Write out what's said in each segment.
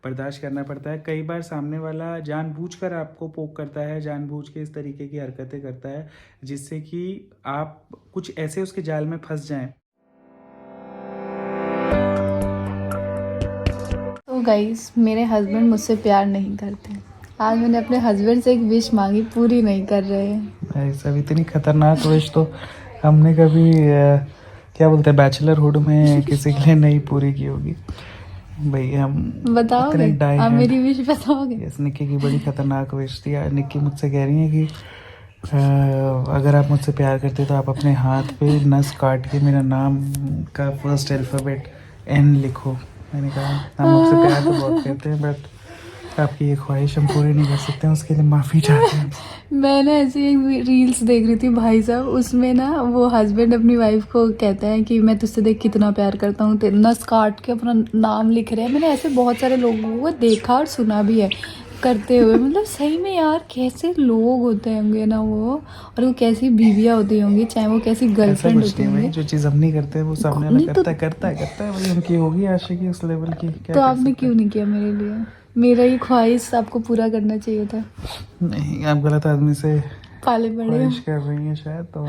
बर्दाश्त करना पड़ता है। कई बार सामने वाला जानबूझकर आपको पोक करता है, जानबूझ के इस तरीके की हरकतें करता है जिससे कि आप कुछ ऐसे उसके जाल में फंस जाएं। तो गाइस, मेरे हस्बैंड मुझसे प्यार नहीं करते। आज मैंने अपने हस्बैंड से एक विश मांगी, पूरी नहीं कर रहे हैं। सब इतनी खतरनाक विश तो हमने कभी क्या बोलते हैं बैचलरहुड में किसी के लिए नहीं पूरी की होगी भाई। हम बताओगे? इतने डाई आप हैं। मेरी विश बताओगे? यस, निक्की की बड़ी खतरनाक विश थी। निक्की मुझसे कह रही है कि अगर आप मुझसे प्यार करते तो आप अपने हाथ पे नस काट के मेरा नाम का फर्स्ट अल्फ़ाबेट एन लिखो। मैंने कहा हम आपसे प्यार तो बहुत करते हैं बट आपकी ये ख्वाहिश हम पूरी नहीं कर सकते हैं, उसके लिए माफ़ी चाहते हैं। मैं ना ऐसी एक रील्स देख रही थी भाई साहब, उसमें ना वो हस्बैंड अपनी वाइफ को कहता है कि मैं तुझसे देख कितना प्यार करता हूँ, तेरे नस काट के अपना नाम लिख रहे हैं। मैंने ऐसे बहुत सारे लोगों को देखा और सुना भी है करते हुए। मतलब सही में यार, कैसे लोग होते होंगे ना वो, और वो कैसी बीवियाँ होती होंगी, चाहे वो कैसी ऐसा गर्लफ्रेंड कुछ होती नहीं भाई, होंगी। जो चीज़ हम नहीं करते वो सामने वाला नहीं तो करता है भाई। उनकी होगी आशिकी उस लेवल की, क्या कर आपने सकते क्यों हैं। नहीं किया मेरे लिए? मेरा ये ख्वाहिश आपको पूरा करना चाहिए था। नहीं, आप गलत आदमी से पाले पड़े हो। ख्वाहिश कर रही हैं शायद, तो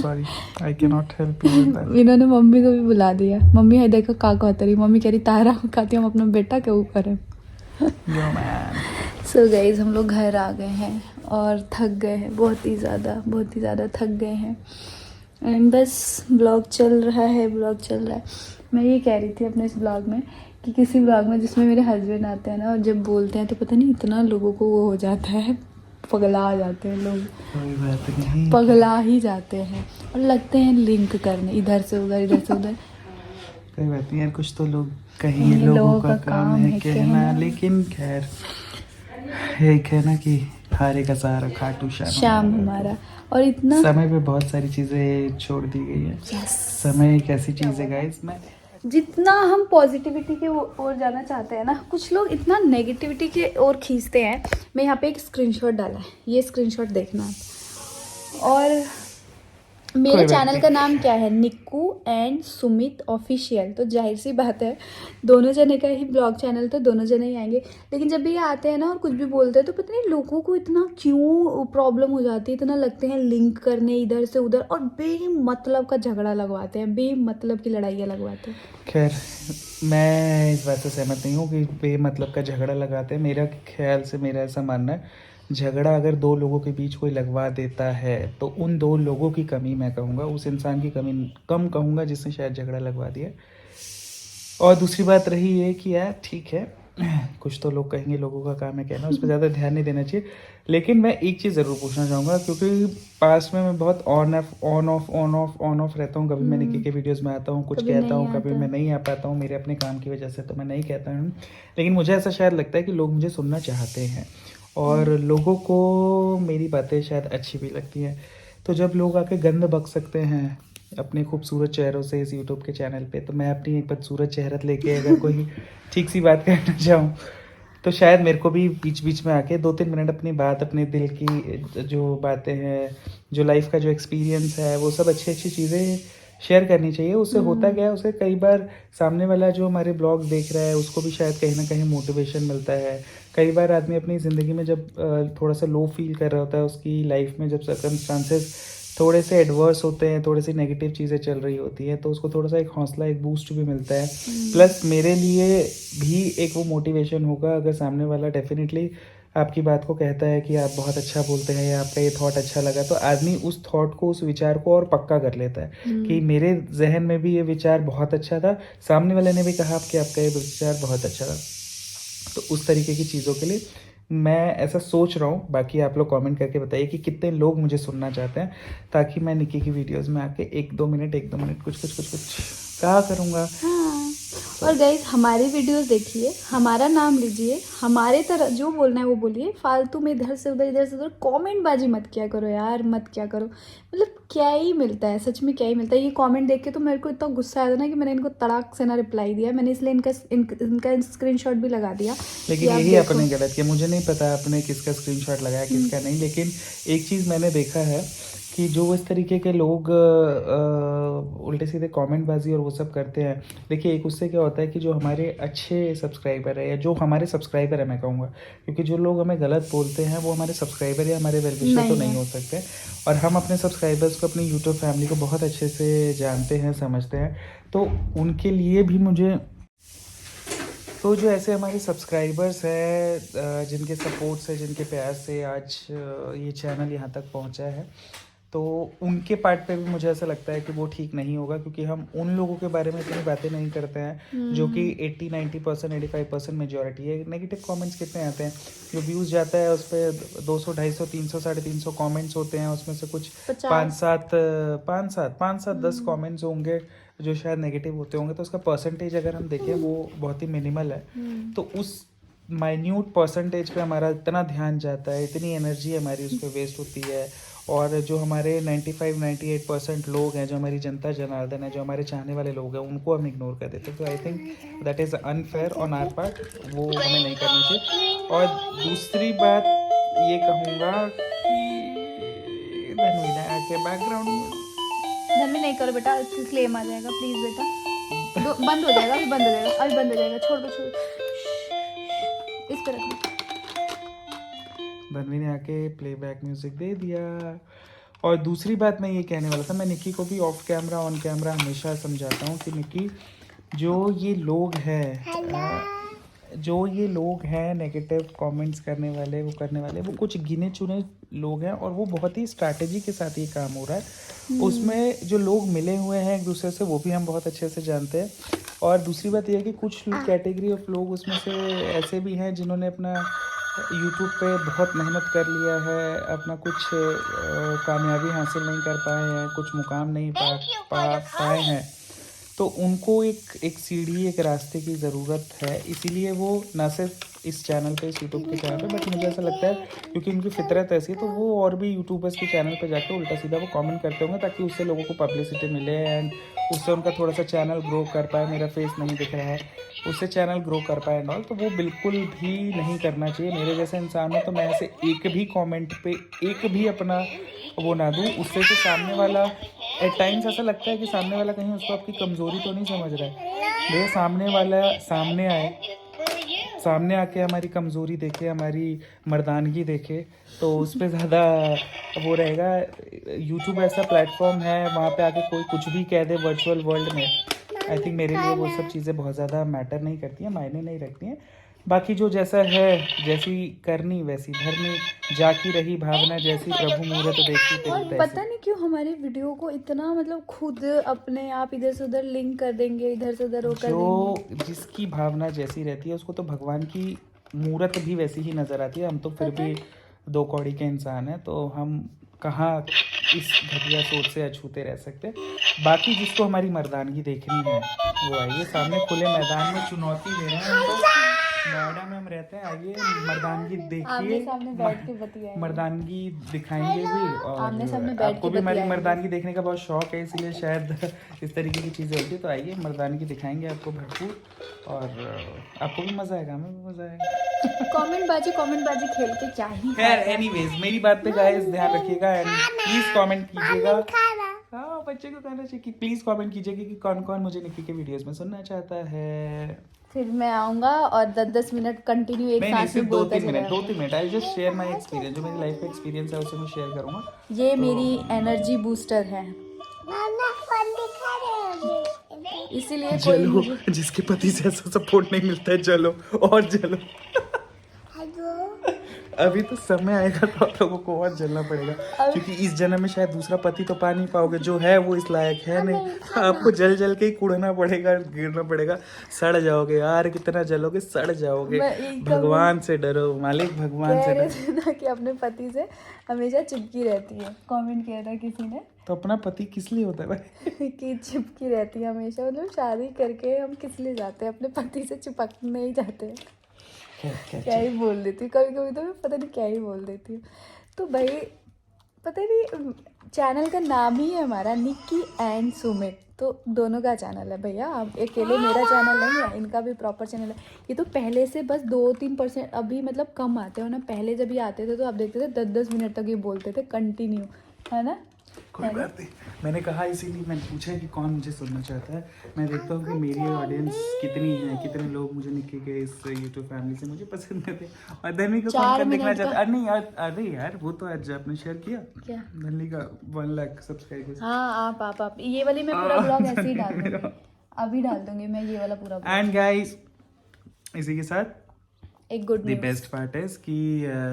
sorry, I can not help you with that. इन्होंने मम्मी को भी बुला दिया। मम्मी है देखो का कहती रही, मम्मी कह रही तारा खाती हम अपना बेटा के ऊपर है। Yo man. सो गाइज, हम लोग घर आ गए हैं और थक गए हैं, बहुत ही ज़्यादा थक गए हैं। एंड बस ब्लॉग चल रहा है। मैं ये कह रही थी अपने इस ब्लॉग में कि किसी ब्लॉग में जिसमें मेरे हस्बैंड आते हैं ना, और जब बोलते हैं तो पता नहीं इतना लोगों को वो हो जाता है, पगला जाते हैं लोग, कोई बात नहीं, पगला ही जाते हैं और लगते हैं लिंक करने इधर से उधर। कोई बात नहीं यार, कुछ तो लोग कहेंगे, लोगों का काम है कहना। लेकिन खैर एक है ना कि हारे का सहारा खाटू शाम हमारा, और इतना समय पे बहुत सारी चीज़ें छोड़ दी गई है। समय एक ऐसी चीज़ है गाइस, मैं जितना हम पॉजिटिविटी के ओर जाना चाहते हैं ना, कुछ लोग इतना नेगेटिविटी के ओर खींचते हैं। मैं यहाँ पे एक स्क्रीनशॉट डाला है, ये स्क्रीनशॉट देखना। और मेरे कोई बात चैनल नहीं। का नाम क्या है, निक्कू एंड सुमित ऑफिशियल। तो जाहिर सी बात है, दोनों जने का ही ब्लॉग चैनल, तो दोनों जने ही आएंगे। लेकिन जब भी ये आते हैं ना और कुछ भी बोलते हैं तो पता नहीं लोगों को इतना क्यों प्रॉब्लम हो जाती है, इतना लगते हैं लिंक करने इधर से उधर, और बेमतलब का झगड़ा लगवाते हैं, बेमतलब की लड़ाइयाँ लगवाते हैं। खैर, मैं इस बात से सहमत नहीं हूँ कि बेमतलब का झगड़ा लगाते हैं। मेरा ख्याल से मेरा ऐसा मानना है, झगड़ा अगर दो लोगों के बीच कोई लगवा देता है तो उन दो लोगों की कमी मैं कहूँगा, उस इंसान की कमी कम कहूँगा जिसने शायद झगड़ा लगवा दिया। और दूसरी बात रही ये कि यार ठीक है, कुछ तो लोग कहेंगे, लोगों का काम है कहना, उस पर ज़्यादा ध्यान नहीं देना चाहिए। लेकिन मैं एक चीज़ ज़रूर पूछना चाहूँगा, क्योंकि पास में मैं बहुत ऑन ऑफ रहता हूँ। कभी मैं निकी के वीडियोस में आता हूँ, कुछ कभी कहता नहीं हूँ, कभी आता। मैं नहीं आ पाता हूँ मेरे अपने काम की वजह से, तो मैं नहीं कहता हूँ। लेकिन मुझे ऐसा शायद लगता है कि लोग मुझे सुनना चाहते हैं और लोगों को मेरी बातें शायद अच्छी भी लगती हैं। तो जब लोग आके गंद बक सकते हैं अपने खूबसूरत चेहरों से इस यूट्यूब के चैनल पे, तो मैं अपनी एक बदसूरत चेहरा लेके अगर कोई ठीक सी बात करना चाहूँ तो शायद मेरे को भी बीच बीच में आके 2-3 मिनट अपनी बात, अपने दिल की जो बातें हैं, जो लाइफ का जो एक्सपीरियंस है, वो सब अच्छी अच्छी चीज़ें शेयर करनी चाहिए। उससे होता क्या है, उससे कई बार सामने वाला जो हमारे ब्लॉग देख रहा है उसको भी शायद कहीं ना कहीं मोटिवेशन मिलता है। कई बार आदमी अपनी ज़िंदगी में जब थोड़ा सा लो फील कर रहा होता है, उसकी लाइफ में जब सर्कमस्टांसेस थोड़े से एडवर्स होते हैं, थोड़ी सी नेगेटिव चीज़ें चल रही होती हैं, तो उसको थोड़ा सा एक हौसला, एक बूस्ट भी मिलता है। प्लस मेरे लिए भी एक वो मोटिवेशन होगा अगर सामने वाला डेफिनेटली आपकी बात को कहता है कि आप बहुत अच्छा बोलते हैं या आपका ये थॉट अच्छा लगा, तो आदमी उस थॉट को, उस विचार को और पक्का कर लेता है कि मेरे जहन में भी ये विचार बहुत अच्छा था, सामने वाले ने भी कहा कि आपका ये विचार बहुत अच्छा था। तो उस तरीके की चीज़ों के लिए मैं ऐसा सोच रहा हूँ। बाकी आप लोग कमेंट करके बताइए कि कितने लोग मुझे सुनना चाहते हैं, ताकि मैं निकी की वीडियोस में आके 1-2 मिनट कुछ कहा करूँगा। और गाइज, हमारी वीडियोस देखिए, हमारा नाम लीजिए, हमारे तरह जो बोलना है वो बोलिए। फालतू में इधर से उधर कमेंट बाजी मत किया करो यार, मत किया करो। मतलब क्या ही मिलता है, सच में क्या ही मिलता है। ये कमेंट देख के तो मेरे को इतना गुस्सा आया था ना कि मैंने इनको तड़ाक से ना रिप्लाई दिया। मैंने इसलिए इनका स्क्रीनशॉट भी लगा दिया। लेकिन यही आपने गलत किया। मुझे नहीं पता आपने किसका स्क्रीनशॉट लगाया, किसका नहीं, लेकिन एक चीज़ मैंने देखा है कि जो इस तरीके के लोग उल्टे सीधे कमेंटबाजी और वो सब करते हैं। देखिए एक उससे क्या होता है कि जो हमारे अच्छे सब्सक्राइबर है या जो हमारे सब्सक्राइबर है मैं कहूँगा, क्योंकि जो लोग हमें गलत बोलते हैं वो हमारे सब्सक्राइबर या हमारे वेल विशर तो नहीं नहीं है। हो सकते। और हम अपने सब्सक्राइबर्स को, अपनी यूट्यूब फैमिली को बहुत अच्छे से जानते हैं, समझते हैं। तो उनके लिए भी मुझे, तो जो ऐसे हमारे सब्सक्राइबर्स हैं जिनके सपोर्ट से, जिनके प्यार से आज ये चैनल यहाँ तक पहुँचा है, तो उनके पार्ट पे भी मुझे ऐसा लगता है कि वो ठीक नहीं होगा, क्योंकि हम उन लोगों के बारे में इतनी बातें नहीं करते हैं जो कि 80-90%, 85% मेजॉरिटी है। नेगेटिव कमेंट्स कितने आते हैं, जो व्यूज़ जाता है उस पर 200, 250, 300, 350 कमेंट्स होते हैं, उसमें से कुछ 5-7, 10 कमेंट्स होंगे जो शायद नेगेटिव होते होंगे, तो उसका परसेंटेज अगर हम देखें वो बहुत ही मिनिमल है। तो उस माइन्यूट परसेंटेज पे हमारा इतना ध्यान जाता है, इतनी एनर्जी हमारी उस पर वेस्ट होती है। और जो हमारे 95-98% लोग हैं, जो हमारी जनता जनार्दन है, जो हमारे चाहने वाले लोग हैं, उनको हम इग्नोर कर देते हैं। तो I think that is unfair on our part, वो हमें नहीं करना चाहिए। और दूसरी बात ये कहूँगा कि धनवीना के बैकग्राउंड धन्वी नहीं करो बेटा, क्लेम आ जाएगा, प्लीज बेटा। बंद हो जाएगा, अभी बंद हो जाएगा, अभी बंद हो जाएगा, छोड़ दो छोड़ दो। इस पे रखो। धनवी ने आके प्लेबैक म्यूजिक दे दिया। और दूसरी बात मैं ये कहने वाला था, मैं निक्की को भी ऑफ कैमरा ऑन कैमरा हमेशा समझाता हूँ कि निक्की, जो ये लोग हैं नेगेटिव कमेंट्स करने वाले, वो करने वाले, वो कुछ गिने चुने लोग हैं और वो बहुत ही स्ट्रैटेजी के साथ ये काम हो रहा है। उसमें जो लोग मिले हुए हैं एक दूसरे से, वो भी हम बहुत अच्छे से जानते हैं। और दूसरी बात यह है कि कुछ कैटेगरी ऑफ लोग उसमें से ऐसे भी हैं जिन्होंने अपना यूट्यूब पे बहुत मेहनत कर लिया है, अपना कुछ कामयाबी हासिल नहीं कर पाए हैं, कुछ मुकाम नहीं पाए हैं, तो उनको एक सीढ़ी, एक रास्ते की ज़रूरत है। इसीलिए वो ना सिर्फ इस चैनल पे, इस यूट्यूब के चैनल पे, बट मुझे ऐसा लगता है क्योंकि उनकी फितरत ऐसी है, तो वो और भी यूट्यूबर्स के चैनल पे जाके उल्टा सीधा वो कमेंट करते होंगे ताकि उससे लोगों को पब्लिसिटी मिले एंड उससे उनका थोड़ा सा चैनल ग्रो कर पाए। मेरा फेस नहीं दिख रहा है, उससे चैनल ग्रो कर पाए एंड ऑल, तो वो बिल्कुल भी नहीं करना चाहिए। मेरे जैसे इंसान हो तो मैं ऐसे एक भी कमेंट पे एक भी अपना वो ना दूँ, उससे तो सामने वाला एट टाइम्स ऐसा लगता है कि सामने वाला कहीं उसको आपकी कमज़ोरी तो नहीं समझ रहा है। भैया सामने वाला सामने आके हमारी कमज़ोरी देखे, हमारी मर्दानगी देखे, तो उस पर ज़्यादा वो रहेगा। यूट्यूब ऐसा प्लेटफॉर्म है, वहाँ पे आके कोई कुछ भी कह दे वर्चुअल वर्ल्ड में, आई थिंक मेरे लिए वो सब चीज़ें बहुत ज़्यादा मैटर नहीं करती हैं, मायने नहीं रखती हैं। बाकी जो जैसा है, जैसी करनी वैसी भरनी, जाकी रही भावना जैसी, प्रभु मुहूर्त देखी तेरी और तैसी। पता नहीं क्यों हमारे वीडियो को इतना मतलब खुद अपने आप इधर से उधर लिंक कर देंगे, इधर से उधर वो कर देंगे। जो जिसकी भावना जैसी रहती है उसको तो भगवान की मूरत भी वैसी ही नज़र आती है। हम तो फिर भी दो कौड़ी के इंसान हैं, तो हम कहाँ इस घटिया सोच से अछूते रह सकते। बाकी जिसको हमारी मर्दानगी देखनी है वो आइए, सामने खुले मैदान में चुनौती दे रहे हैं हमको। नोएडा में हम रहते हैं, आइए मर्दानगी आमने सामने बैठ के देखिए, बतियाएंगे। मर्दानगी दिखाएंगे भी। आमने सामने और बैठ आपको के भी हमारी बतियाएंगे। मर्दानगी देखने का बहुत शौक है, इसलिए शायद इस तरीके की चीज़ें होती है। तो आइए मर्दानगी दिखाएंगे आपको भरपूर, और आपको भी मज़ा आएगा, हमें भी मज़ा आएगा। कमेंट बाजी खेल के क्या ही खैर एनीवेज, मेरी बात पे गाइस ध्यान रखिएगा एंड प्लीज कमेंट कीजिएगा। हाँ, बच्चे को कहना चाहिए कि प्लीज कमेंट कीजिएगा कि कौन कौन मुझे निक्की के वीडियोस में सुनना चाहता है। फिर मैं आऊंगा और 10-10 मिनट कंटिन्यू एक नहीं साथ में सिर्फ बोलता 2-3 मिनट, चलेगा। 2-3 minute. I just share my experience, जो मेरी लाइफ का एक्सपीरियंस है उसे मैं शेयर करूंगा। ये मेरी एनर्जी बूस्टर है, इसीलिए कोई जलो, मुझे जिसके पति से ऐसा सपोर्ट नहीं मिलता है, जलो और जलो। अभी तो समय आएगा तो आप लोगों को और जलना पड़ेगा, क्योंकि इस जन्म में शायद दूसरा पति तो पा नहीं पाओगे, जो है वो इस लायक है नहीं। आपको जल जल के ही कुड़ना पड़ेगा, गिरना पड़ेगा, सड़ जाओगे यार, कितना जलोगे, सड़ जाओगे। भगवान से डरो मालिक, भगवान से कह रहे डरो। थे ना कि अपने पति से हमेशा चिपकी रहती है। कमेंट किया था किसी ने तो अपना पति किस लिए होता है भाई? कि चिपकी रहती है हमेशा, मतलब शादी करके हम किस लिए जाते हैं, अपने पति से चिपकने ही जाते हैं। क्या ही बोल देती हूँ कभी कभी, तो मैं पता नहीं क्या ही बोल देती हूँ। तो भाई पता नहीं, चैनल का नाम ही है हमारा निक्की एंड सुमित, तो दोनों का चैनल है भैया। अब अकेले मेरा चैनल नहीं है, इनका भी प्रॉपर चैनल है। ये तो पहले से बस 2-3% अभी मतलब कम आते हो ना, पहले जब ये आते थे तो आप देखते थे 10-10 मिनट तक ये बोलते थे कंटिन्यू, है ना। कोई बात नहीं, मैंने कहा इसीलिए मैंने पूछा कि कौन मुझे सुनना चाहता है। मैं देखता हूँ कि मेरी ऑडियंस कितनी है, कितने लोग मुझे निक्की के इस यूट्यूब फैमिली से मुझे पसंद करते हैं और धनवी को कौन 4 कौन देखना मिनट चाहता है। अरे नहीं यार, अरे यार वो तो आज आपने शेयर किया क्या? धनवी का 1 लाख सब्सक्राइबर्स। हाँ आप ये वाली मैं पूरा ब्लॉग ऐसे ही डाल दूंगी, अभी डाल दूंगी मैं ये वाला पूरा ब्लॉग। एंड गाइस, इसी के साथ एक good the news. Best part है कि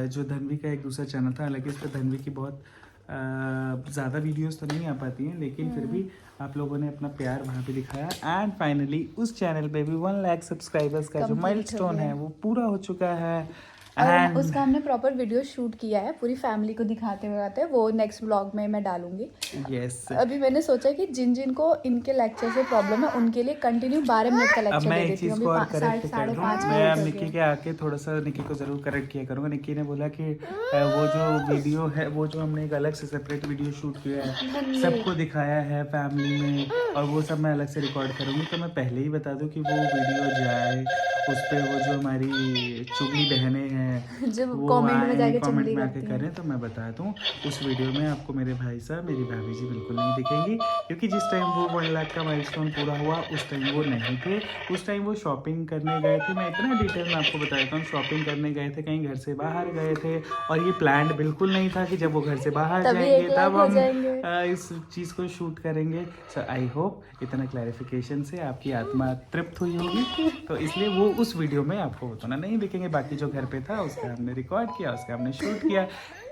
जो धनवी का एक दूसरा चैनल था, हालांकि इस पर धनवी की बहुत ज़्यादा वीडियोस तो नहीं आ पाती हैं, लेकिन फिर भी आप लोगों ने अपना प्यार वहाँ पे दिखाया एंड फाइनली उस चैनल पे भी 1 लाख सब्सक्राइबर्स का जो Complete माइलस्टोन हो गया। है वो पूरा हो चुका है। और एंड उसका हमने प्रॉपर वीडियो शूट किया है पूरी फैमिली को दिखाते हुए आते हैं, वो नेक्स्ट ब्लॉग में मैं डालूंगी। यस, अभी मैंने सोचा कि जिन जिन को इनके लेक्चर से प्रॉब्लम है उनके लिए कंटिन्यू 12 मिनट का अब लेक्चर मैं दे एक देती हूँ। चीज़ को और अभी करेक्ट कर साढ़े दूँ, 5 मैं अब मिनट हो निक्की गए। के आके थोड़ा सा निक्की को ज़रूर करेक्ट किया करूँगा। निक्की ने बोला कि वो जो वीडियो है, वो जो हमने एक अलग से सेपरेट वीडियो शूट किया है, सबको दिखाया है फैमिली में, और वो सब मैं अलग से रिकॉर्ड करूँगी। तो मैं पहले ही बता दूँ कि वो वीडियो जाए, उस पर वो जो हमारी चुगली बहनें हैं जो वो कमेंट में जाके कमेंट चुगली में आके करती हैं। करें, तो मैं बता दूं उस वीडियो में आपको मेरे भाई साहब, मेरी भाभी जी बिल्कुल नहीं दिखेंगी, क्योंकि जिस टाइम वो 1 लाख का माइलस्टोन पूरा हुआ उस टाइम वो नहीं थे। उस टाइम वो शॉपिंग करने गए थे। मैं इतना डिटेल में आपको बता देता हूँ, शॉपिंग करने गए थे, कहीं घर से बाहर गए थे, और ये प्लान बिल्कुल नहीं था कि जब वो घर से बाहर तभी जाएंगे 1 लाख तब हो हम जाएंगे। इस चीज़ को शूट करेंगे। सो आई होप इतना क्लैरिफिकेशन से आपकी आत्मा तृप्त हुई होगी, तो इसलिए वो उस वीडियो में आपको उतना नहीं दिखेंगे। बाकी जो घर पे था उसका हमने रिकॉर्ड किया, उसका हमने शूट किया।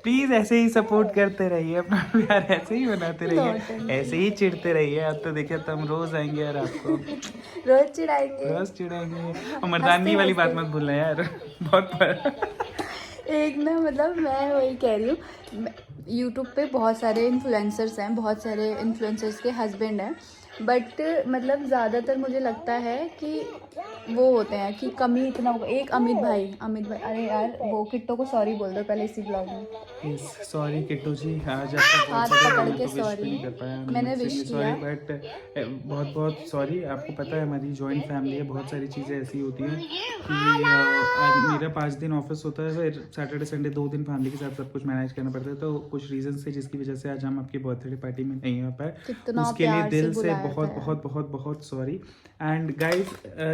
प्लीज़ ऐसे ही सपोर्ट करते रहिए, अपना प्यार ऐसे ही बनाते रहिए, ऐसे ही चिढ़ते रहिए। अब तो देखिए तो हम रोज़ आएंगे यार, आपको रोज चिढ़ाएंगे। रोज़ चिढ़ाएंगे। और मर्दानगी वाली बात मत भूलना यार, बहुत एक ना मतलब मैं वही कह रही हूँ, यूट्यूब पे बहुत सारे इन्फ्लुएंसर्स हैं, बहुत सारे इन्फ्लुएंसर्स के हस्बैंड हैं, बट मतलब ज़्यादातर मुझे लगता है कि वो होते हैं कि कमी इतना होगा। एक अमित भाई, अरे यार वो किट्टो को सॉरी बोल दो पहले इसी ब्लॉग में। सॉरी किट्टू जी, आज आपका हाथ बहुत पकड़ बड़ा के तो विश भी sorry। नहीं कर पाया। मैंने wish सॉरी, किया। बट बहुत बहुत सॉरी। आपको पता है हमारी जॉइंट फैमिली है, बहुत सारी चीज़ें ऐसी होती हैं कि आज मेरा 5 दिन ऑफिस होता है, फिर सैटरडे संडे 2 दिन फैमिली के साथ सब कुछ मैनेज करना पड़ता है। तो कुछ रीज़न से जिसकी वजह से आज हम आपकी बर्थडे पार्टी में नहीं आ पाए, कितना उसके लिए प्यार से दिल से बुलाया बहुत था बहुत बहुत बहुत सॉरी। एंड गाइस,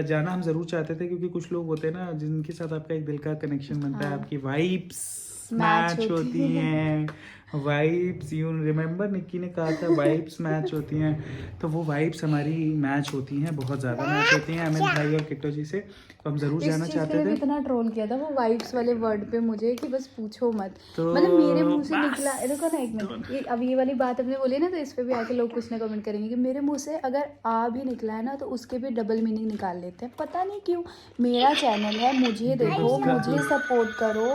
जाना हम ज़रूर चाहते थे, क्योंकि कुछ लोग होते हैं ना जिनके साथ आपका एक दिल का कनेक्शन बनता है, आपकी वाइब्स मैच होती हैं। वाइब्स, यू रिमेम्बर निक्की ने कहा था वाइब्स मैच होती हैं, तो वो वाइब्स हमारी मैच होती हैं, बहुत ज़्यादा मैच होती हैं अमित भाई और किट्टो जी से। तो हम ज़रूर इस जाना चीज़ के चाहते लिए भी थे। इतना ट्रोल किया था वो वाइब्स वाले वर्ड पे मुझे कि बस पूछो मत। तो मतलब मेरे मुंह से बस। निकला, देखो ना एक मिनट, ये अब ये वाली बात हमने बोली ना, तो इस पे भी आके लोग कुछ ना कमेंट करेंगे कि मेरे मुंह से अगर आ भी निकला है ना तो उसके भी डबल मीनिंग निकाल लेते हैं, पता नहीं क्यों। मेरा चैनल है, मुझे देखो, मुझे सपोर्ट करो,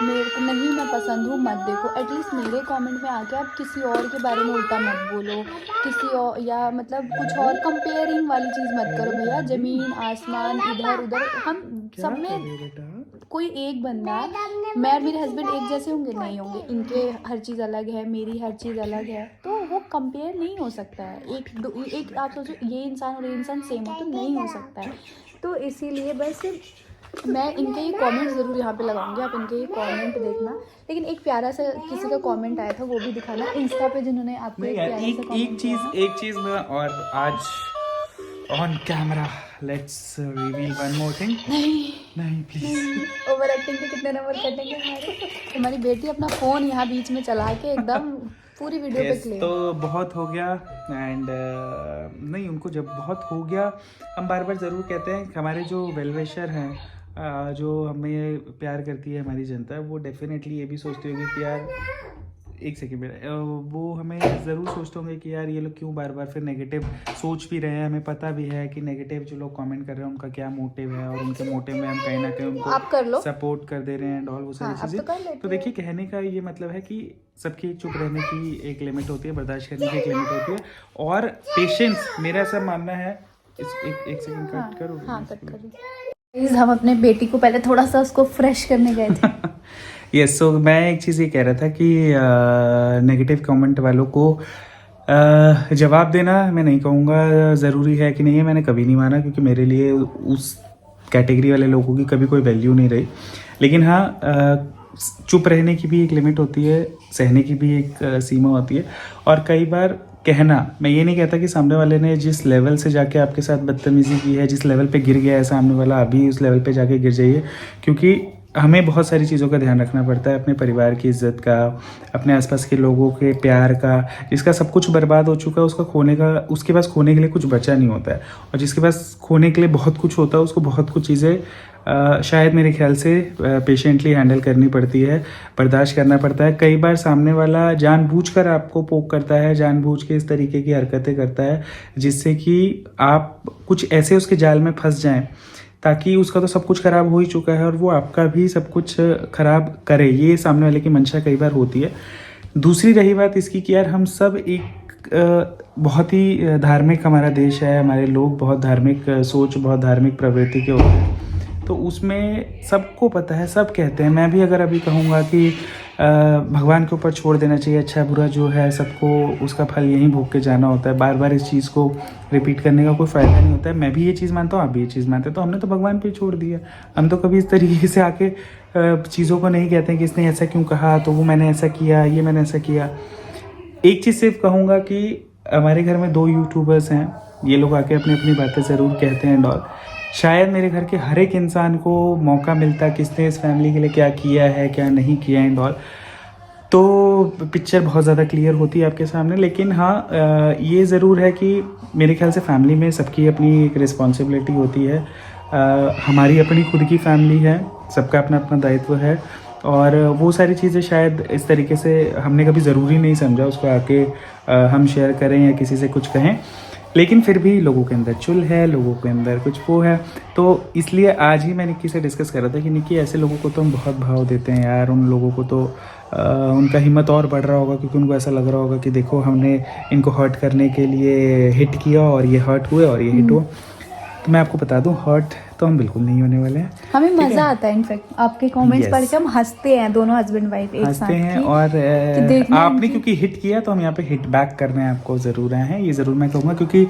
मेरे को नहीं मैं पसंद हूँ मत देखो। एटलीस्ट मेरे कमेंट में आके आप किसी और के बारे में उल्टा मत बोलो, किसी और या मतलब कुछ और कंपेयरिंग वाली चीज़ मत करो भैया। ज़मीन आसमान इधर उधर, हम सब में बेटा कोई एक बंदा, मैं और मेरे हस्बैंड एक जैसे होंगे नहीं होंगे, इनके हर चीज़ अलग है, मेरी हर चीज़ अलग है, तो वो कंपेयर नहीं हो सकता है। एक आप सोचो ये इंसान और ये इंसान सेम हो तो नहीं हो सकता है। तो इसीलिए बस मैं इनके ये कमेंट ज़रूर यहाँ पे लगाऊंगी, आप इनके ये कमेंट देखना। लेकिन एक प्यारा सा किसी का कमेंट आया था, वो भी दिखाना इंस्टा पे, जिन्होंने आपको नहीं एक यार, प्यारा सा एक comment एक चीज़ मैं और आज on camera let's reveal one more thing. नहीं प्लीज। ओवर एक्टिंग के कितने नंबर कटेंगे हमारे। हमारी बेटी अपना फ़ोन यहाँ बीच में चला के एकदम पूरी वीडियो पे Yes, क्लियर। तो बहुत हो गया एंड नहीं, उनको जब बहुत हो गया, हम बार बार ज़रूर कहते हैं कि हमारे जो वेलविशर हैं, जो हमें प्यार करती है हमारी जनता, वो डेफिनेटली ये भी सोचती होगी कि यार एक सेकेंड मेरा, वो हमें ज़रूर सोचते होंगे कि यार ये लोग क्यों बार बार फिर नेगेटिव सोच भी रहे हैं। हमें पता भी है कि नेगेटिव जो लोग कमेंट कर रहे हैं उनका क्या मोटिव है, और उनके मोटिव में हम कहीं ना कहीं आप कर लो। उनको सपोर्ट कर दे रहे हैं एंड ऑल वो सारी हाँ, अब तो कर लेते चीज़ें। तो देखिए, कहने का ये मतलब है कि सबकी चुप रहने की एक लिमिट होती है, बर्दाश्त करने की एक लिमिट होती है, और पेशेंस, मेरा ऐसा मानना है। एक सेकंड कट करो। हाँ कट करो। हम अपने बेटी को पहले थोड़ा सा उसको फ्रेश करने गए थे। यस, सो मैं एक चीज़ ये कह रहा था कि नेगेटिव कमेंट वालों को जवाब देना मैं नहीं कहूँगा ज़रूरी है कि नहीं है, मैंने कभी नहीं माना, क्योंकि मेरे लिए उस कैटेगरी वाले लोगों की कभी कोई वैल्यू नहीं रही। लेकिन हाँ, चुप रहने की भी एक लिमिट होती है, सहने की भी एक सीमा होती है। और कई बार कहना, मैं ये नहीं कहता कि सामने वाले ने जिस लेवल से जाके आपके साथ बदतमीज़ी की है, जिस लेवल पे गिर गया है सामने वाला, अभी उस लेवल पे जाके गिर जाइए, क्योंकि हमें बहुत सारी चीज़ों का ध्यान रखना पड़ता है, अपने परिवार की इज्जत का, अपने आसपास के लोगों के प्यार का। जिसका सब कुछ बर्बाद हो चुका है, उसका खोने का, उसके पास खोने के लिए कुछ बचा नहीं होता है। और जिसके पास खोने के लिए बहुत कुछ होता है, उसको बहुत कुछ चीज़ें शायद मेरे ख्याल से पेशेंटली हैंडल करनी पड़ती है, बर्दाश्त करना पड़ता है। कई बार सामने वाला जानबूझकर आपको पोक करता है, जानबूझ के इस तरीके की हरकतें करता है जिससे कि आप कुछ ऐसे उसके जाल में फंस जाएं, ताकि उसका तो सब कुछ ख़राब हो ही चुका है और वो आपका भी सब कुछ ख़राब करे। ये सामने वाले की मंशा कई बार होती है। दूसरी रही बात इसकी कि यार हम सब एक बहुत ही धार्मिक हमारा देश है, हमारे लोग बहुत धार्मिक सोच, बहुत धार्मिक प्रवृत्ति के होते हैं, तो उसमें सबको पता है, सब कहते हैं। मैं भी अगर अभी कहूँगा कि भगवान के ऊपर छोड़ देना चाहिए, अच्छा बुरा जो है सबको उसका फल यहीं भोग के जाना होता है, बार बार इस चीज़ को रिपीट करने का कोई फ़ायदा नहीं होता है। मैं भी ये चीज़ मानता हूँ, आप भी ये चीज़ मानते हैं, तो हमने तो भगवान पे छोड़ दिया। हम तो कभी इस तरीके से आके चीज़ों को नहीं कहते हैं कि इसने ऐसा क्यों कहा, तो वो मैंने ऐसा किया, ये मैंने ऐसा किया। एक चीज़ सिर्फ कहूँगा कि हमारे घर में 2 यूट्यूबर्स हैं, ये लोग आके अपनी अपनी बातें ज़रूर कहते हैं एंड ऑल। शायद मेरे घर के हर एक इंसान को मौका मिलता किसने इस फैमिली के लिए क्या किया है, क्या नहीं किया एंड ऑल, तो पिक्चर बहुत ज़्यादा क्लियर होती है आपके सामने। लेकिन हाँ, ये ज़रूर है कि मेरे ख्याल से फैमिली में सबकी अपनी एक रिस्पॉन्सिबिलिटी होती है। हमारी अपनी खुद की फैमिली है, सबका अपना अपना दायित्व है, और वो सारी चीज़ें शायद इस तरीके से हमने कभी ज़रूरी नहीं समझा उसको आके हम शेयर करें या किसी से कुछ कहें। लेकिन फिर भी लोगों के अंदर चुल है, लोगों के अंदर कुछ वो है, तो इसलिए आज ही मैं निक्की से डिस्कस कर रहा था कि निक्की, ऐसे लोगों को तो हम बहुत भाव देते हैं यार। उन लोगों को तो उनका हिम्मत और बढ़ रहा होगा, क्योंकि उनको ऐसा लग रहा होगा कि देखो हमने इनको हर्ट करने के लिए हिट किया और ये हर्ट हुए और ये हिट हुआ। तो मैं आपको बता दूं, हर्ट तो हम बिल्कुल नहीं होने वाले हैं। हमें मजा आता है, इनफैक्ट आपके कमेंट्स पढ़ के हम हंसते हैं, दोनों हस्बैंड वाइफ एक साथ हंसते हैं। और आपने क्योंकि हिट किया तो हम यहाँ पे हिट बैक करने आपको ज़रूर आए हैं, ये ज़रूर मैं कहूँगा। क्योंकि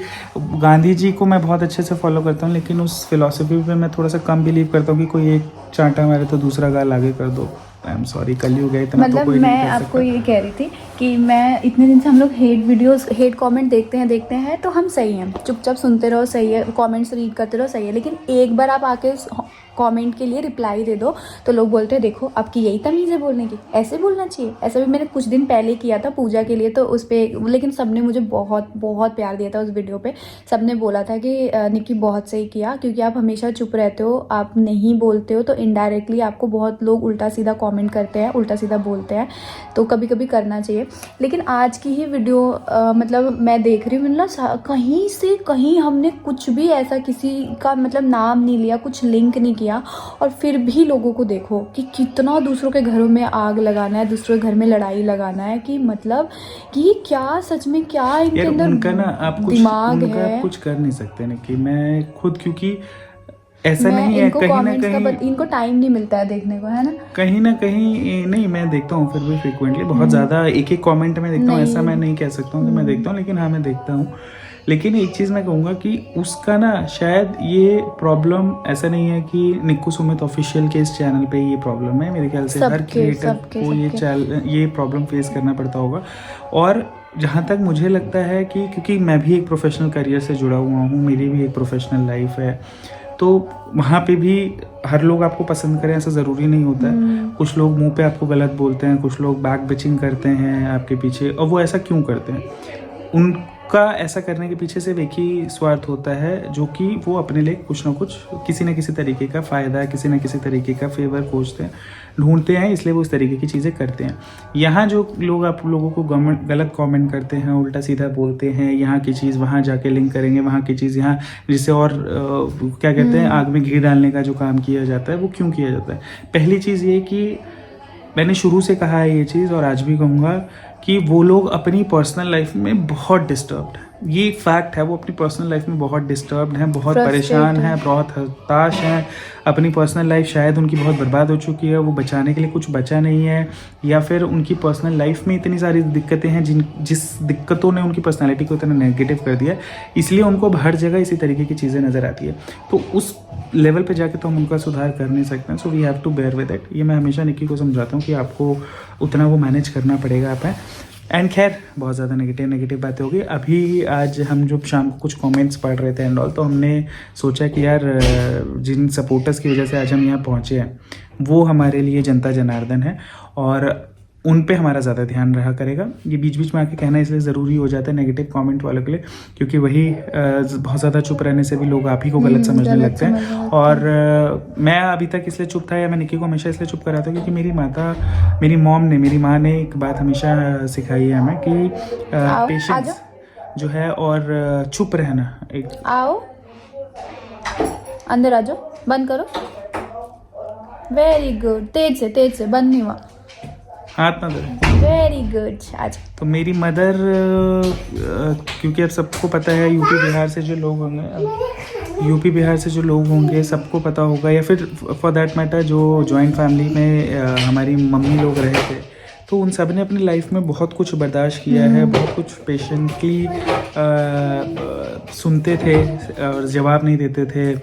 गांधी जी को मैं बहुत अच्छे से फॉलो करता हूँ, लेकिन उस फिलॉसफी पे मैं थोड़ा सा कम बिलीव करता हूँ कि कोई एक चांटा मारे तो दूसरा गाल आगे कर दो। आई एम सॉरी, कलयुग है इतना, मतलब तो कोई मैं नहीं कर आपको सकता। ये कह रही थी कि मैं इतने दिन से हम लोग हेट वीडियोस, हेट कमेंट देखते हैं तो हम सही हैं, चुपचाप सुनते रहो, सही है, कमेंट्स रीड करते रहो, सही है। लेकिन एक बार आप आके उस कमेंट के लिए रिप्लाई दे दो तो लोग बोलते हैं देखो आपकी यही तमीज़ है बोलने की, ऐसे बोलना चाहिए। ऐसा भी मैंने कुछ दिन पहले किया था पूजा के लिए, तो उस पर लेकिन सबने मुझे बहुत बहुत प्यार दिया था उस वीडियो पे। सबने बोला था कि निक्की बहुत सही किया, क्योंकि आप हमेशा चुप रहते हो, आप नहीं बोलते हो, तो इनडायरेक्टली आपको बहुत लोग उल्टा सीधा कमेंट करते हैं, उल्टा सीधा बोलते हैं, तो कभी कभी करना चाहिए। लेकिन आज की ही वीडियो मतलब मैं देख रही हूँ, मतलब कहीं से कहीं हमने कुछ भी ऐसा किसी का मतलब नाम नहीं लिया, कुछ लिंक नहीं किया, और फिर भी लोगों को देखो कि कितना दूसरों के घरों में आग लगाना है, दूसरों के घर में लड़ाई लगाना है, कि मतलब कि क्या सच में क्या इनके अंदर उनका ना आप कुछ, दिमाग उनका है। आप कुछ कर नहीं सकते ना, कि मैं खुद, क्योंकि ऐसा नहीं है, कहीं ना कहीं इनको टाइम नहीं मिलता है देखने को, है ना। कहीं ना कहीं नहीं, मैं देखता हूँ फिर भी फ्रिक्वेंटली, बहुत ज़्यादा एक एक कमेंट में देखता हूँ, ऐसा मैं नहीं कह सकता हूँ कि मैं देखता हूँ, लेकिन हाँ मैं देखता हूँ। लेकिन एक चीज़ मैं कहूँगा कि उसका ना शायद ये प्रॉब्लम ऐसा नहीं है कि निक्कू सुमित ऑफिशियल के इस चैनल पे ये प्रॉब्लम है, मेरे ख्याल से हर क्रिएटर को ये प्रॉब्लम फेस करना पड़ता होगा। और जहाँ तक मुझे लगता है कि क्योंकि मैं भी एक प्रोफेशनल करियर से जुड़ा हुआ हूँ, मेरी भी एक प्रोफेशनल लाइफ है, तो वहाँ पे भी हर लोग आपको पसंद करें ऐसा ज़रूरी नहीं होता है। कुछ लोग मुंह पे आपको गलत बोलते हैं, कुछ लोग बैक बिचिंग करते हैं आपके पीछे, और वो ऐसा क्यों करते हैं? उनका ऐसा करने के पीछे सिर्फ एक ही स्वार्थ होता है, जो कि वो अपने लिए कुछ ना कुछ, किसी न किसी तरीके का फ़ायदा, किसी न किसी तरीके का फेवर खोजते हैं, ढूंढते हैं, इसलिए वो इस तरीके की चीज़ें करते हैं। यहाँ जो लोग आप लोगों को गलत कमेंट करते हैं, उल्टा सीधा बोलते हैं, यहाँ की चीज़ वहाँ जाके लिंक करेंगे, वहाँ की चीज़ यहाँ, जिससे और क्या कहते हैं, आग में घी डालने का जो काम किया जाता है, वो क्यों किया जाता है? पहली चीज़ ये कि मैंने शुरू से कहा है ये चीज़, और आज भी कहूँगा कि वो लोग अपनी पर्सनल लाइफ में बहुत डिस्टर्ब्ड हैं, ये एक फैक्ट है, वो अपनी पर्सनल लाइफ में बहुत डिस्टर्ब्ड हैं, बहुत परेशान Frustrated. हैं, बहुत हताश हैं। अपनी पर्सनल लाइफ शायद उनकी बहुत बर्बाद हो चुकी है, वो बचाने के लिए कुछ बचा नहीं है, या फिर उनकी पर्सनल लाइफ में इतनी सारी दिक्कतें हैं जिस दिक्कतों ने उनकी पर्सनैलिटी को इतना नेगेटिव कर दिया है, इसलिए उनको अब हर जगह इसी तरीके की चीज़ें नज़र आती है। तो उस लेवल पे जाके तो हम उनका सुधार कर नहीं सकते हैं। So we have to bear with it. ये मैं हमेशा निक्की को समझाता हूँ कि आपको उतना वो मैनेज करना पड़ेगा आप हैं। एंड खैर, बहुत ज़्यादा नेगेटिव बातें हो गई। अभी आज हम जब शाम को कुछ कमेंट्स पढ़ रहे थे एंड ऑल, तो हमने सोचा कि यार जिन सपोर्टर्स की वजह से आज हम यहाँ पहुँचे हैं वो हमारे लिए जनता जनार्दन है, और उन पे हमारा ज़्यादा ध्यान रहा करेगा। ये बीच बीच में आके कहना इसलिए ज़रूरी हो जाता है नेगेटिव कमेंट वालों के लिए, क्योंकि वही बहुत ज़्यादा चुप रहने से भी लोग आप ही को गलत समझने लगते हैं। और मैं अभी तक इसलिए चुप था, या मैं निक्की को हमेशा इसलिए चुप करा था क्योंकि मेरी माँ ने एक बात हमेशा सिखाई है हमें कि पेशेंस जो है और चुप रहना एक। आओ अंदर आ जाओ, बंद करो। वेरी गुड, तेज से बंद नहीं हुआ। हाथ ना धरे। Very good. आज तो मेरी मदर, क्योंकि अब सबको पता है यूपी बिहार से जो लोग होंगे सबको पता होगा, या फिर फॉर दैट मैटर जो जॉइंट फैमिली में हमारी मम्मी लोग रहे थे, तो उन सब ने अपनी लाइफ में बहुत कुछ बर्दाश्त किया है, बहुत कुछ पेशेंटली सुनते थे और जवाब नहीं देते थे,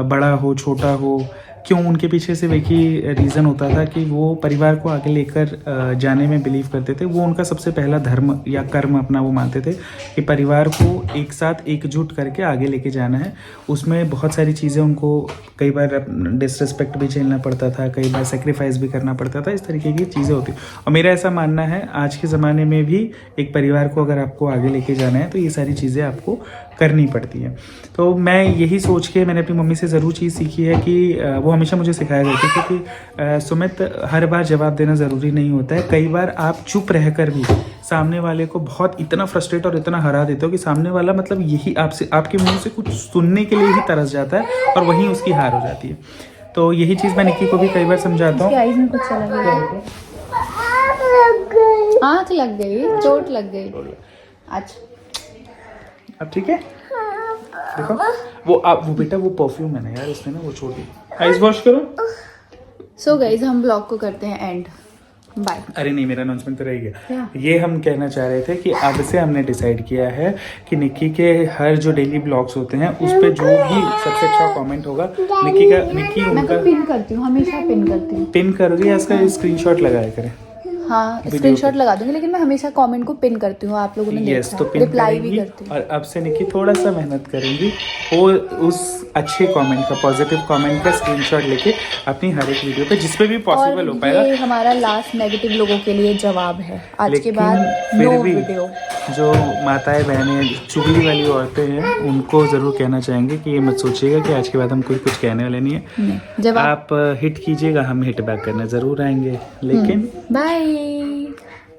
बड़ा हो छोटा हो। क्यों? उनके पीछे सिर्फ एक ही रीज़न होता था कि वो परिवार को आगे लेकर जाने में बिलीव करते थे। वो उनका सबसे पहला धर्म या कर्म अपना वो मानते थे कि परिवार को एक साथ एकजुट करके आगे लेके जाना है। उसमें बहुत सारी चीज़ें उनको कई बार डिसरिस्पेक्ट भी झेलना पड़ता था, कई बार सेक्रीफाइस भी करना पड़ता था, इस तरीके की चीज़ें होती। और मेरा ऐसा मानना है आज के ज़माने में भी एक परिवार को अगर आपको आगे लेके जाना है तो ये सारी चीज़ें आपको करनी पड़ती है। तो मैं यही सोच के मैंने अपनी मम्मी से ज़रूर चीज़ सीखी है कि वो हमेशा मुझे सिखाया करती थी कि सुमित, हर बार जवाब देना ज़रूरी नहीं होता है। कई बार आप चुप रहकर भी सामने वाले को बहुत इतना फ्रस्ट्रेट और इतना हरा देते हो कि सामने वाला मतलब यही आपसे, आपके मुंह से कुछ सुनने के लिए ही तरस जाता है और वहीं उसकी हार हो जाती है। तो यही चीज़ मैं निक्की को भी कई बार समझाता हूँ। आईज में कुछ चला गया, आँख लग गई, चोट लग गई। अच्छा अब ठीक है? देखो वो बेटा वो परफ्यूम है ना यार, इसने ना वो छोड़ दी। आइस वॉश करो। सो गाइज हम ब्लॉग को करते हैं एंड। बाय। अरे नहीं, मेरा अनाउंसमेंट तो रह गया। ये हम कहना चाह रहे थे कि अब से हमने डिसाइड किया है कि निक्की के हर जो डेली ब्लॉग्स होते हैं उस पे जो भी सबसे अच्छा कमेंट होगा, निक्की उनका पिन करती हूँ, हमेशा पिन करती हूँ। पिन करोगे या इसका स्क्रीनशॉट लगाया करें? हाँ, स्क्रीनशॉट लगा दूंगी, लेकिन मैं हमेशा कमेंट को पिन करती हूँ। आप लोगों ने देखा, तो पिन रिप्लाई भी करेंगी। करती हूँ। और अब से निक्की थोड़ा सा मेहनत करेंगी, वो उस अच्छे कमेंट का, पॉजिटिव कमेंट का स्क्रीनशॉट लेके अपनी हर एक वीडियो पे जिस पे भी पॉसिबल हो पाएगा। ये हमारा लास्ट नेगेटिव लोगों के लिए जवाब है। आज के बाद फिर नो भी वीडियो। जो माताएं बहनें चुगली वाली औरतें हैं उनको ज़रूर कहना चाहेंगे कि ये मत सोचिएगा कि आज के बाद हम कोई कुछ कहने वाले नहीं है। जब आप हिट कीजिएगा, हम हिट बैक करने ज़रूर आएंगे, लेकिन बाय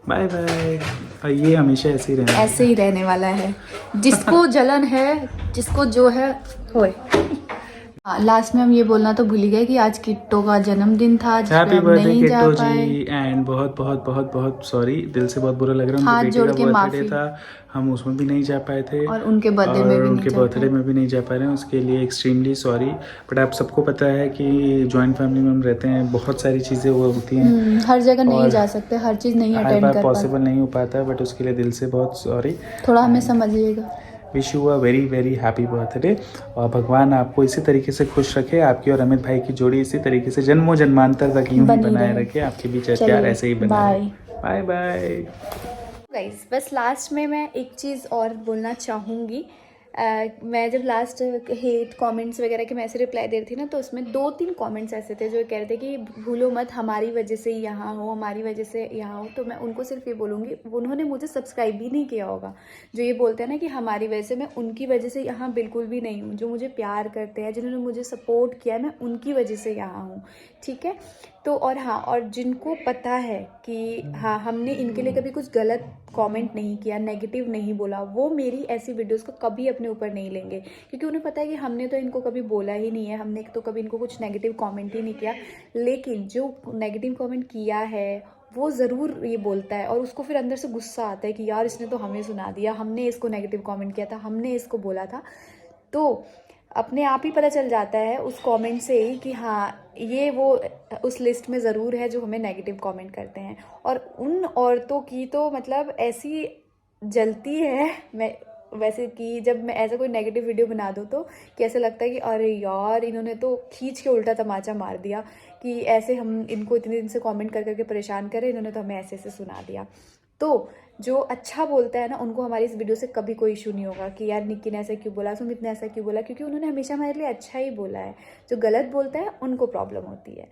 बाय। और ये हमेशा ऐसे ही रहने वाला है। जिसको जलन है, जिसको जो है होए। हाँ, लास्ट में हम ये बोलना तो भूल ही गए कि आज किट्टो का जन्मदिन था, happy birthday Kitto ji. And बहुत बहुत बहुत बहुत सॉरी, दिल से बहुत बुरा लग रहा है। हाथ जोड़ के बर्थडे था, हम उसमें भी नहीं जा पाए थे, और उनके बर्थडे में भी नहीं जा पा रहे हैं। उसके लिए एक्सट्रीमली सॉरी। बट आप सबको पता है कि जॉइंट फैमिली में हम रहते हैं, बहुत सारी चीज़ें वो होती हैं, हर जगह नहीं जा सकते, हर चीज़ नहीं अटेंड कर पाते, पॉसिबल नहीं हो पाता है। बट उसके लिए दिल से बहुत सॉरी। थोड़ा हमें समझिएगा। Wish you a very very happy birthday, और भगवान आपको इसी तरीके से खुश रखे, आपकी और अमित भाई की जोड़ी इसी तरीके से जन्मों जन्मांतर तक यूं ही बनाए रखे, आपके बीच प्यार ऐसे ही बनाए। Bye bye guys. बस लास्ट में मैं एक चीज़ और बोलना चाहूँगी। मैं जब लास्ट हेट कमेंट्स वगैरह के मैं ऐसे रिप्लाई दे रही थी ना, तो उसमें 2-3 कमेंट्स ऐसे थे जो कह रहे थे कि भूलो मत हमारी वजह से यहाँ हो, हमारी वजह से यहाँ हो। तो मैं उनको सिर्फ ये बोलूँगी, उन्होंने मुझे सब्सक्राइब भी नहीं किया होगा। जो ये बोलते हैं ना कि हमारी वजह से, मैं उनकी वजह से यहाँ बिल्कुल भी नहीं हूँ। जो मुझे प्यार करते हैं, जिन्होंने मुझे सपोर्ट किया है, मैं उनकी वजह से यहाँ हूँ, ठीक है। तो और हाँ, और जिनको पता है कि हाँ हमने इनके लिए कभी कुछ गलत कमेंट नहीं किया, नेगेटिव नहीं बोला, वो मेरी ऐसी वीडियोस को कभी अपने ऊपर नहीं लेंगे, क्योंकि उन्हें पता है कि हमने तो इनको कभी बोला ही नहीं है, हमने तो कभी इनको कुछ नेगेटिव कमेंट ही नहीं किया। लेकिन जो नेगेटिव कमेंट किया है वो ज़रूर ये बोलता है और उसको फिर अंदर से गुस्सा आता है कि यार इसने तो हमें सुना दिया, हमने इसको नेगेटिव कमेंट किया था, हमने इसको बोला था। तो अपने आप ही पता चल जाता है उस कमेंट से ही कि हाँ ये वो उस लिस्ट में ज़रूर है जो हमें नेगेटिव कमेंट करते हैं। और उन औरतों की तो मतलब ऐसी जलती है मैं वैसे कि जब मैं ऐसा कोई नेगेटिव वीडियो बना दूँ तो कि ऐसा लगता है कि अरे यार इन्होंने तो खींच के उल्टा तमाचा मार दिया कि ऐसे हम इनको इतने दिन से कमेंट कर करके परेशान कर रहे, इन्होंने तो हमें ऐसे ऐसे सुना दिया। तो जो अच्छा बोलता है ना उनको हमारी इस वीडियो से कभी कोई इशू नहीं होगा कि यार निक्की ने ऐसा क्यों बोला, सुमित ने ऐसा क्यों बोला, क्योंकि उन्होंने हमेशा हमारे लिए अच्छा ही बोला है। जो गलत बोलता है उनको प्रॉब्लम होती है।